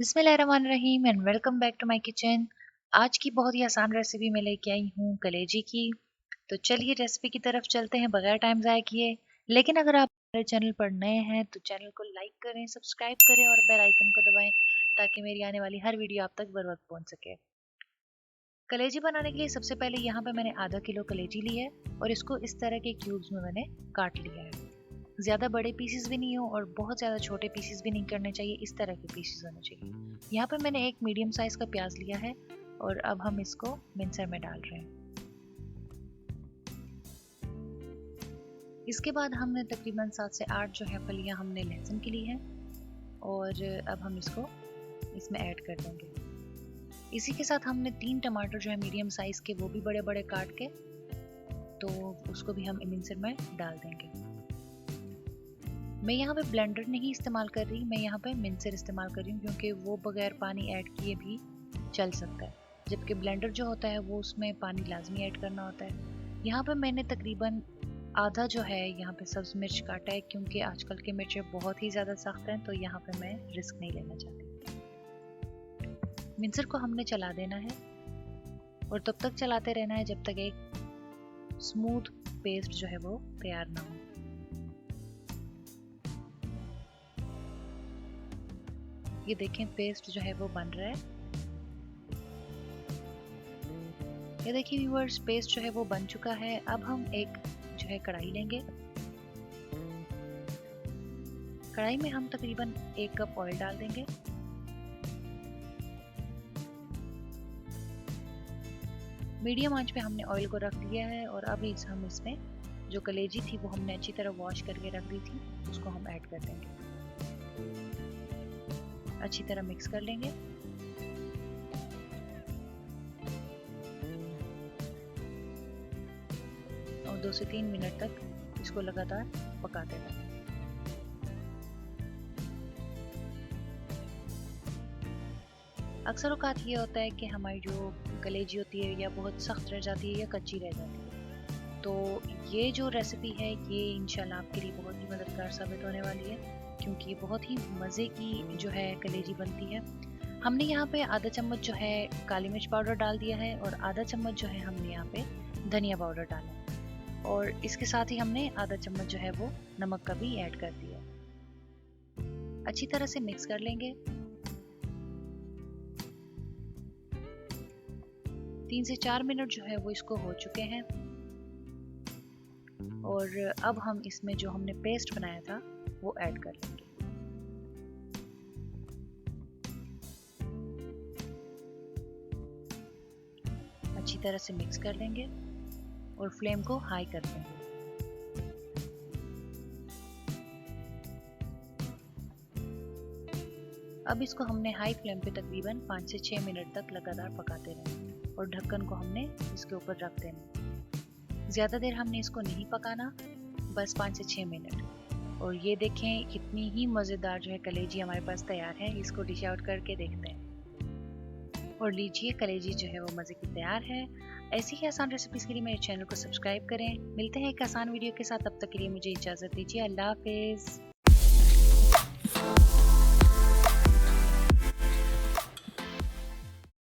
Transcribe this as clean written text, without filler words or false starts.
बिस्मिल्लाहिर्रहमानिर्रहीम and welcome back to my kitchen. आज की बहुत ही आसान रेसिपी मैं लेके आई हूँ कलेजी की। तो चलिए रेसिपी की तरफ चलते हैं बगैर टाइम ज़ाया किए। लेकिन अगर आप हमारे चैनल पर नए हैं तो चैनल को लाइक करें, सब्सक्राइब करें और बेल आइकन को दबाएं ताकि मेरी आने वाली हर वीडियो आप तक बर वक्त पहुँच सके। कलेजी बनाने के लिए सबसे पहले यहाँ पे मैंने आधा किलो कलेजी ली है और इसको इस तरह के क्यूब्स में मैंने काट लिया है। ज़्यादा बड़े पीसेस भी नहीं हो और बहुत ज़्यादा छोटे पीसेस भी नहीं करने चाहिए, इस तरह के पीसेस होने चाहिए। यहाँ पे मैंने एक मीडियम साइज़ का प्याज लिया है और अब हम इसको मिक्सर में डाल रहे हैं। इसके बाद हमने तकरीबन 7 से 8 जो है फलियाँ हमने लहसुन की ली हैं और अब हम इसको इसमें ऐड कर देंगे। इसी के साथ हमने 3 टमाटर जो है मीडियम साइज़ के वो भी बड़े बड़े काट के, तो उसको भी हम मिक्सर में डाल देंगे। मैं यहाँ पे ब्लेंडर नहीं इस्तेमाल कर रही, मैं यहाँ पे मिक्सर इस्तेमाल कर रही हूँ क्योंकि वो बगैर पानी ऐड किए भी चल सकता है, जबकि ब्लेंडर जो होता है वो उसमें पानी लाजमी ऐड करना होता है। यहाँ पे मैंने तकरीबन आधा जो है यहाँ पे सब्ज़ मिर्च काटा है क्योंकि आजकल की मिर्चें बहुत ही ज़्यादा सख्त हैं, तो यहाँ पे मैं रिस्क नहीं लेना चाहती। मिक्सर को हमने चला देना है और तब तक चलाते रहना है जब तक एक स्मूथ पेस्ट जो है वो तैयार ना हो। ये देखें पेस्ट जो है वो बन रहा है। ये देखिए व्यूअर्स, पेस्ट जो है वो बन चुका है। अब हम एक जो है कढ़ाई लेंगे। कढ़ाई में हम तकरीबन 1 कप ऑयल डाल देंगे। मीडियम आंच पे हमने ऑयल को रख दिया है और अब हम इसमें जो कलेजी थी वो हमने अच्छी तरह वॉश करके रख दी थी, उसको हम ऐड कर देंगे। अच्छी तरह मिक्स कर लेंगे। और 2 से 3 मिनट तक इसको लगातार पकाते रहें। अक्सर औकात ये होता है कि हमारी जो कलेजी होती है या बहुत सख्त रह जाती है या कच्ची रह जाती है। तो ये जो रेसिपी है ये इंशाल्लाह आपके लिए बहुत ही मददगार साबित होने वाली है क्योंकि ये बहुत ही मज़े की जो है कलेजी बनती है। हमने यहाँ पे आधा चम्मच जो है काली मिर्च पाउडर डाल दिया है और आधा चम्मच जो है हमने यहाँ पे धनिया पाउडर डाला है और इसके साथ ही हमने आधा चम्मच जो है वो नमक का भी ऐड कर दिया है। अच्छी तरह से मिक्स कर लेंगे। 3 से 4 मिनट जो है वो इसको हो चुके हैं और अब हम इसमें जो हमने पेस्ट बनाया था वो ऐड कर लेंगे। अच्छी तरह से मिक्स कर लेंगे और फ्लेम को हाई कर देंगे। अब इसको हमने हाई फ्लेम पे तकरीबन 5 से 6 मिनट तक लगातार पकाते रहें और ढक्कन को हमने इसके ऊपर रख देना। ज़्यादा देर हमने इसको नहीं पकाना, बस 5 से 6 मिनट। और ये देखें कितनी ही मज़ेदार जो है कलेजी हमारे पास तैयार है। इसको डिश आउट करके देखते हैं और लीजिए कलेजी जो है वो मज़े की तैयार है। ऐसी ही आसान रेसिपीज़ के लिए मेरे चैनल को सब्सक्राइब करें। मिलते हैं एक आसान वीडियो के साथ, तब तक के लिए मुझे इजाज़त दीजिए। अल्लाह हाफिज़।